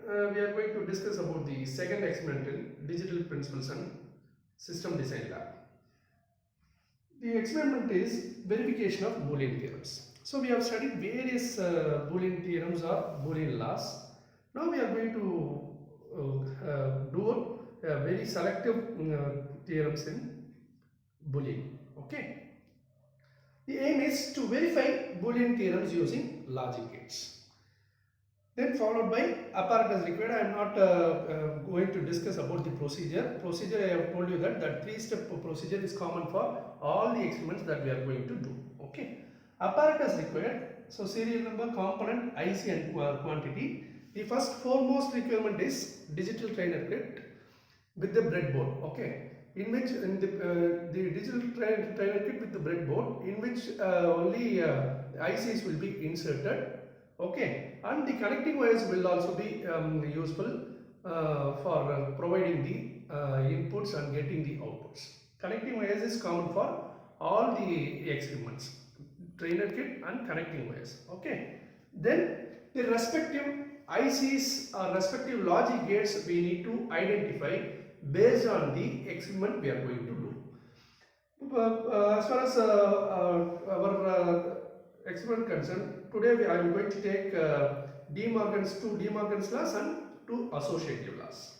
we are going to discuss about the second experiment in Digital Principles and System Design Lab. The experiment is verification of Boolean theorems. So we have studied various Boolean theorems or Boolean laws. Now we are going to do very selective theorems in Boolean. Okay. The aim is to verify Boolean theorems using logic gates. Then followed by apparatus required. I am not going to discuss about the procedure. Procedure, I have told you that that three-step procedure is common for all the experiments that we are going to do. Okay. Apparatus required. So serial number, component, IC and quantity. The first foremost requirement is digital trainer kit with the breadboard. Okay. In which the digital trainer kit with the breadboard, in which only ICs will be inserted. Okay, and the connecting wires will also be useful for providing the inputs and getting the outputs. Connecting wires is common for all the experiments, trainer kit and connecting wires. Okay, then the respective ICs or respective logic gates we need to identify based on the experiment we are going to do. As far as our experiment concerned, today I am going to take De Morgan's laws and two associative laws.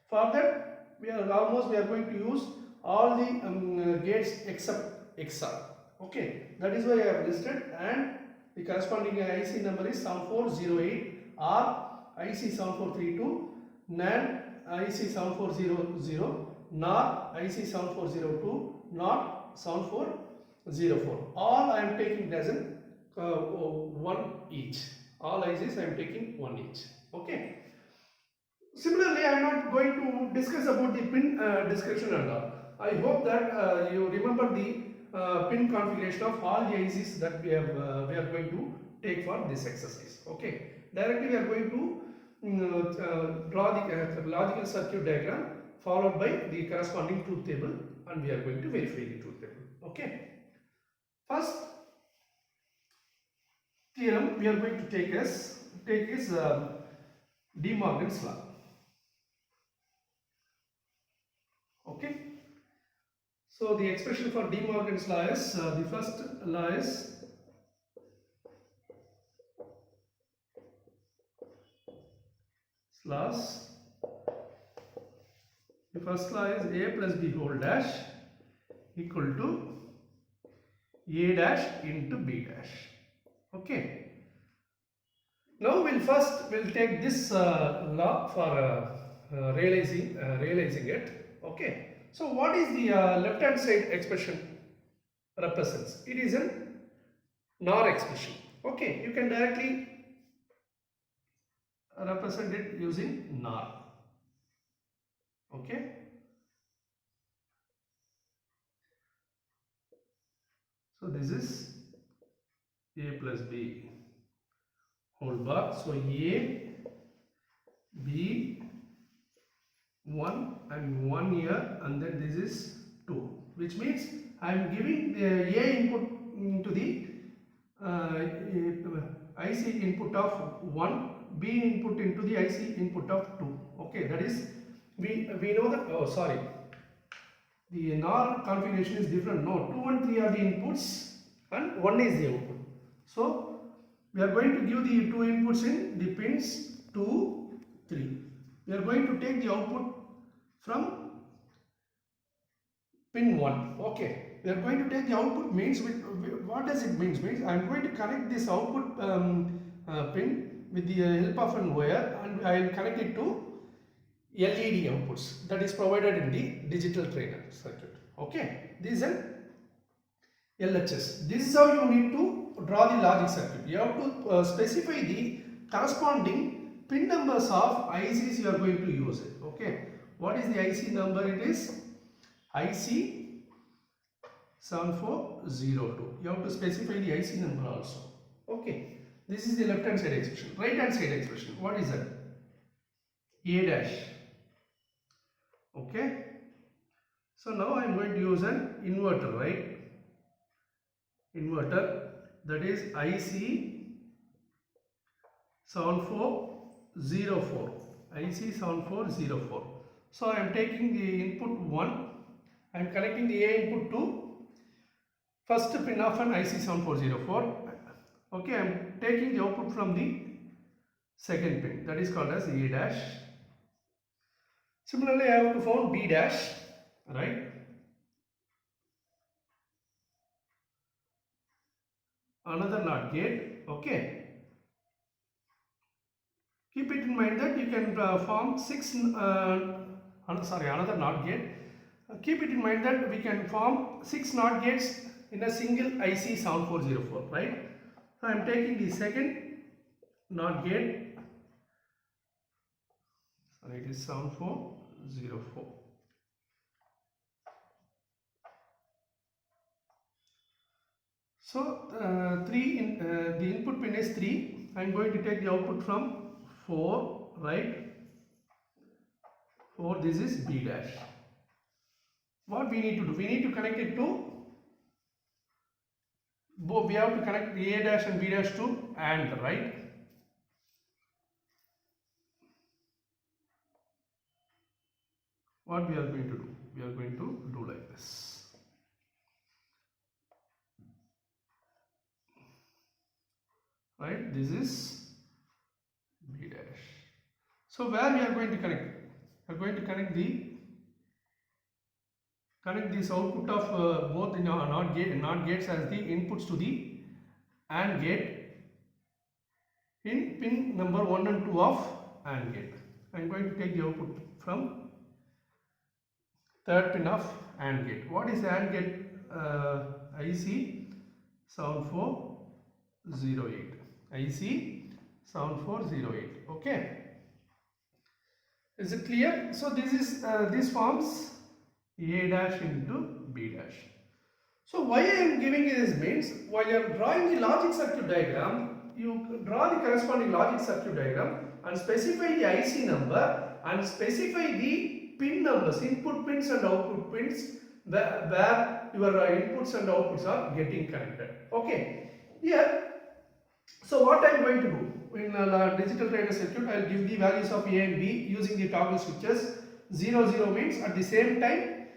For that, we are going to use all the gates except XOR. Okay, that is why I have listed, and the corresponding IC number is 7408 or IC 7432, NAND IC 7400, NOR IC 7402, NOT 7404. All I am taking as an one each. All ICs I am taking one each. Okay. Similarly, I am not going to discuss about the pin description and all. I hope that you remember the pin configuration of all the ICs that we are going to take for this exercise. Okay. Directly we are going to draw the logical circuit diagram followed by the corresponding truth table, and we are going to verify the truth table. Okay. First theorem we are going to take is De Morgan's law. Okay. So the expression for De Morgan's law is the first law is laws. The first law is A plus B whole dash equal to A dash into B dash. Okay. Now we'll take this law for realizing it. Okay. So what is the left hand side expression represents? It is an NOR expression. Okay. You can directly represent it using NOR. Okay. So this is A plus B whole bar. So A, B, 1 and 1 here, and then this is 2, which means I am giving the A input into the IC input of 1, B input into the IC input of 2. Okay, that is, we know that, oh sorry, the NOR configuration is different. No, 2 and 3 are the inputs and 1 is the output. So we are going to give the two inputs in the pins 2, 3. We are going to take the output from pin 1. Okay, we are going to take the output means what does it means? Means I am going to connect this output pin with the help of an wire, and I will connect it to LED outputs that is provided in the digital trainer circuit. Okay, this is an LHS. This is how you need to draw the logic circuit. You have to specify the corresponding pin numbers of ICs you are going to use it. Okay, what is the IC number? It is IC 7402. You have to specify the IC number also. Okay, this is the left hand side expression. Right hand side expression, what is that? A dash. Okay, so now I am going to use an inverter, right? Inverter, that is IC 7404. IC7404. So I am taking the input 1, I am connecting the A input to first pin of an IC7404. Okay, I am taking the output from the second pin, that is called as A dash. Similarly, I have to find B dash, right? Another NOT gate, okay. Keep it in mind that you can form another NOT gate. Keep it in mind that we can form 6 NOT gates in a single IC7404, right? So I am taking the second NOT gate, sorry, it is 7404. So the input pin is 3. I am going to take the output from 4, right? 4, this is B dash. What we need to do? We need to connect it to both. We have to connect the A dash and B dash to AND, right? What we are going to do? We are going to do like this. Right? This is B dash. So where we are going to connect? We are going to connect this output of both the NOT gates as the inputs to the AND gate in pin number 1 and 2 of AND gate. I am going to take the output from third pin of AND gate. What is AND gate? IC7408. IC7408. Okay. Is it clear? So this forms A dash into B dash. So why I am giving you this means, while you are drawing the logic circuit diagram, you draw the corresponding logic circuit diagram and specify the IC number and specify the pin numbers, input pins and output pins where your inputs and outputs are getting connected. Okay. Here, so what I am going to do in a digital trader circuit, I will give the values of A and B using the toggle switches. 0, 0 means at the same time,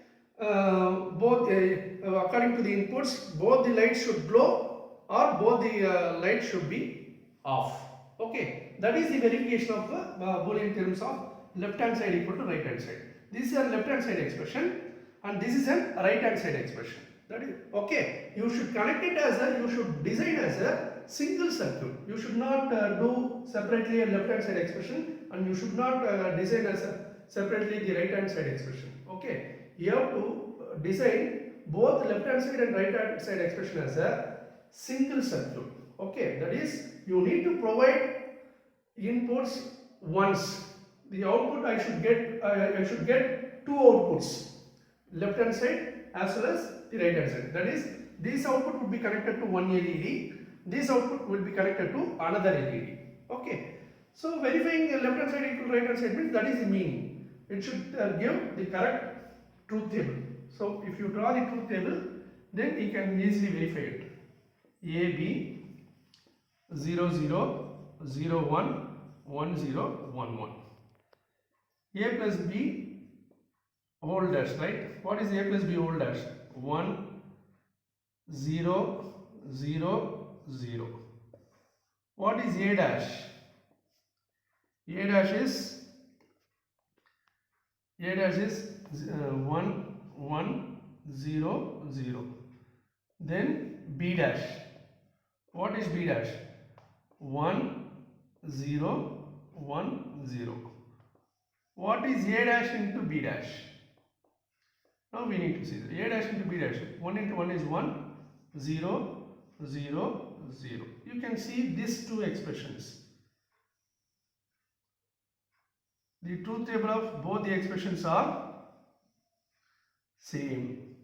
both according to the inputs, both the lights should glow or both the lights should be off. Okay, that is the verification of the Boolean theorems of left hand side equal to right hand side. This is a left hand side expression and this is a right hand side expression. That is okay. You should connect it as you should design as a single circuit. You should not do separately a left hand side expression and you should not design as separately the right hand side expression. Okay, you have to design both left hand side and right hand side expression as a single circuit. Okay, that is you need to provide inputs once. The output I should get two outputs, left hand side as well as the right hand side. That is, this output would be connected to one LED. This output will be connected to another LED. Okay. So verifying left hand side equal to right hand side means that is the meaning. It should give the correct truth table. So if you draw the truth table, then you can easily verify it. A, B, 0, 0, 0, 1, 1, 0, 1, 1. A plus B whole dash, right? What is A plus B whole dash? 1, 0, 0, 0. What is A dash? A dash is 1, 1, 0, 0. Then B dash. What is B dash? 1, 0, 1, 0. What is A dash into B dash? Now we need to see that. A dash into B dash. 1 into 1 is 1, 0, 0, 0. You can see these two expressions. The truth table of both the expressions are same.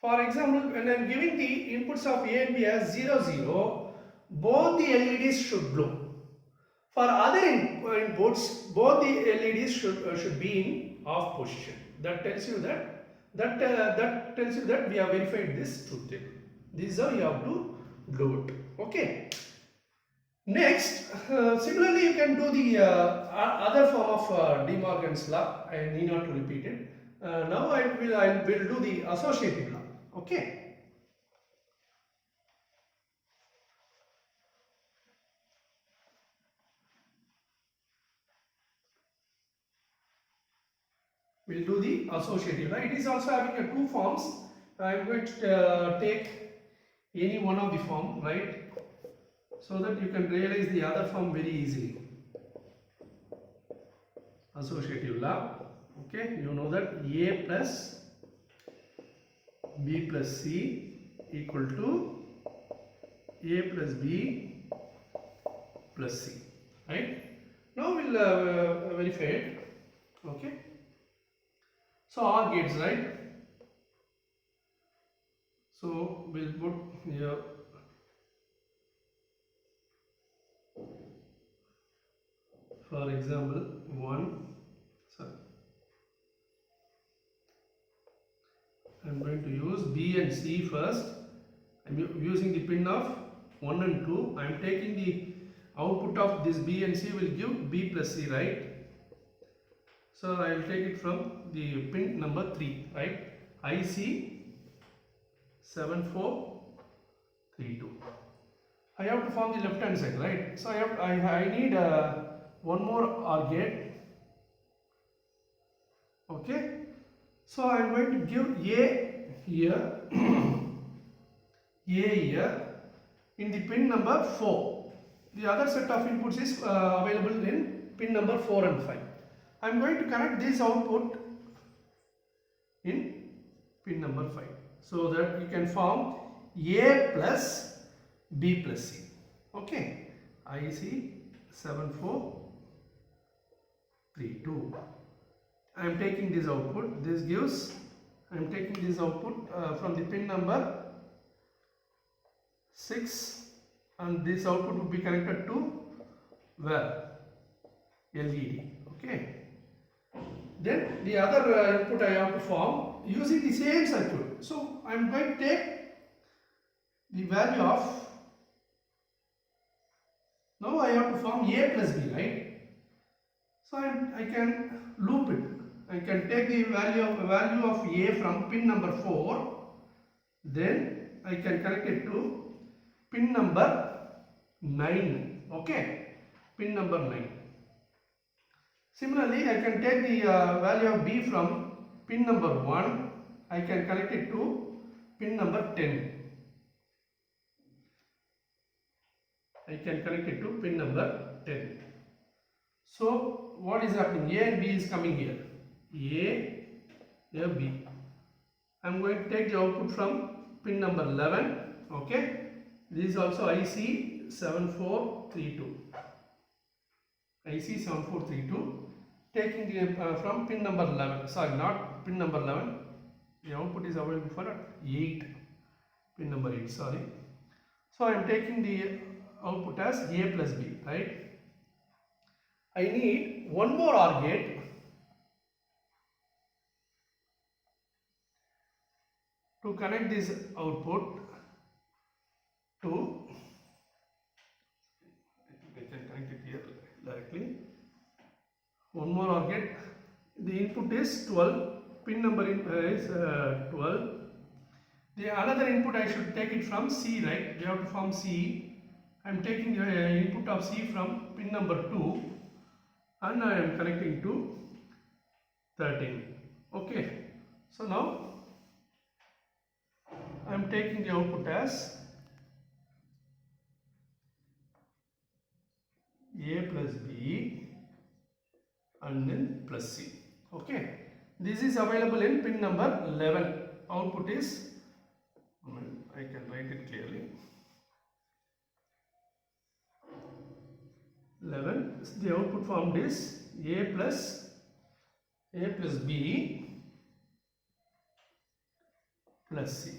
For example, when I am giving the inputs of A and B as 0, 0, both the LEDs should glow. For other inputs, both the LEDs should be in off position. That tells you that we have verified this truth table. This is how you have to do it. Okay. Next, similarly, you can do the other form of De Morgan's law. I need not to repeat it. Now I will do the associative law. Okay. We'll do the associative law. It is also having two forms. I am going to take any one of the form, right? So that you can realize the other form very easily. Associative law. Okay, you know that A plus B plus C equal to A plus B plus C, right? Now we'll verify it. Okay. So OR gates, right? So we'll put here for example 1. Sorry, I'm going to use B and C first. I'm using the pin of 1 and 2. I'm taking the output of this B and C will give B plus C, right? So I will take it from the pin number 3, right? IC 7432. I have to form the left hand side, right? So I need one more OR gate. Okay. So I am going to give A here, A here in the pin number 4. The other set of inputs is available in pin number 4 and 5. I am going to connect this output in pin number 5 so that you can form A plus B plus C. Okay, IC 7432. I am taking this output. This gives. I am taking this output from the pin number 6, and this output would be connected to where? LED. Okay. Then the other input I have to form using the same circuit. So I am going to take the value of. Now I have to form A plus B, right? So I can loop it. I can take the value of A from pin number 4. Then I can connect it to pin number 9. Okay, pin number 9. Similarly, I can take the value of B from pin number 1. I can connect it to pin number 10. I can connect it to pin number 10. So what is happening? A and B is coming here. A, B. I am going to take the output from pin number 11. Okay. This is also IC 7432. IC 7432. Taking the from pin number 11. Sorry, not pin number 11. The output is available for 8. Pin number 8. Sorry. So I am taking the output as A plus B, right? I need one more OR gate to connect this output to. I can connect it here directly. One more OR gate. The input is 12. Pin number is 12. The another input I should take it from C, right? We have to form C. I am taking the input of C from pin number 2 and I am connecting to 13. Okay. So now I am taking the output as A plus B and then plus C. Okay. This is available in pin number 11. Output is, I can write it clearly. 11. The output formed is A plus B plus C.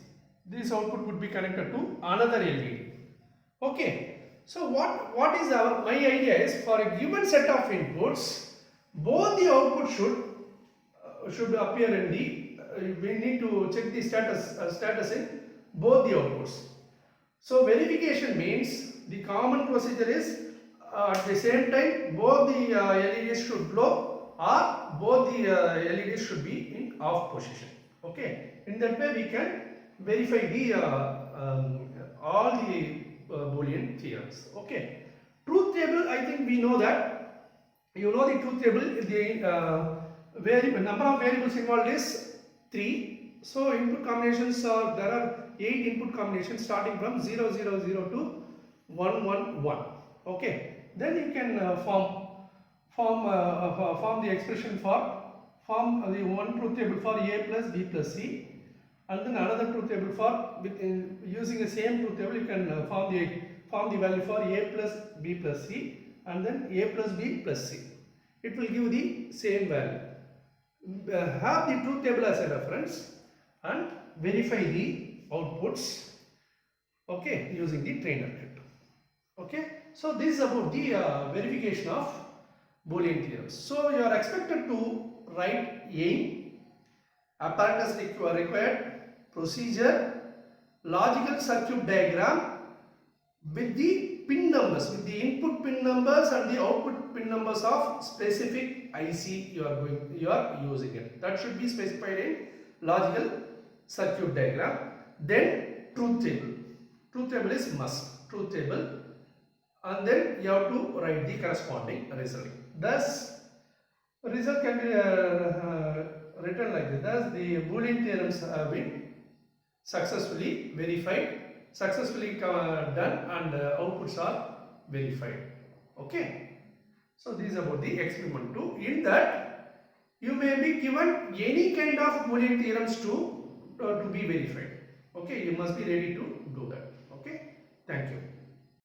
This output would be connected to another LED. Okay. So what is my idea is, for a given set of inputs, both the output should appear in the. We need to check the status in both the outputs. So verification means the common procedure is at the same time both the LEDs should glow or both the LEDs should be in off position. Okay, in that way we can verify the all the Boolean theorems. Okay, truth table, I think we know that. You know the truth table, the number of variables involved is 3. So input combinations are, there are 8 input combinations starting from 0, 0, 0 to 1, 1, 1. Okay, then you can form the expression for the one truth table for A plus B plus C, and then another truth table for using the same truth table you can form the value for A plus B plus C, and then A plus B plus C. It will give the same value. Have the truth table as a reference and verify the outputs, okay, using the trainer kit. Okay, so this is about the verification of Boolean theorems. So you are expected to write aim, apparatus required, procedure, logical circuit diagram with the pin numbers, with the input pin numbers and the output pin numbers of specific IC you are using it. That should be specified in logical circuit diagram. Then truth table. Truth table is must. Truth table, and then you have to write the corresponding result. Thus, result can be written like this. Thus, the Boolean theorems have been successfully verified, successfully done, and outputs are verified. Okay. So this is about the experiment 2. In that, you may be given any kind of Boolean theorems to be verified. Okay, you must be ready to do that. Okay, thank you.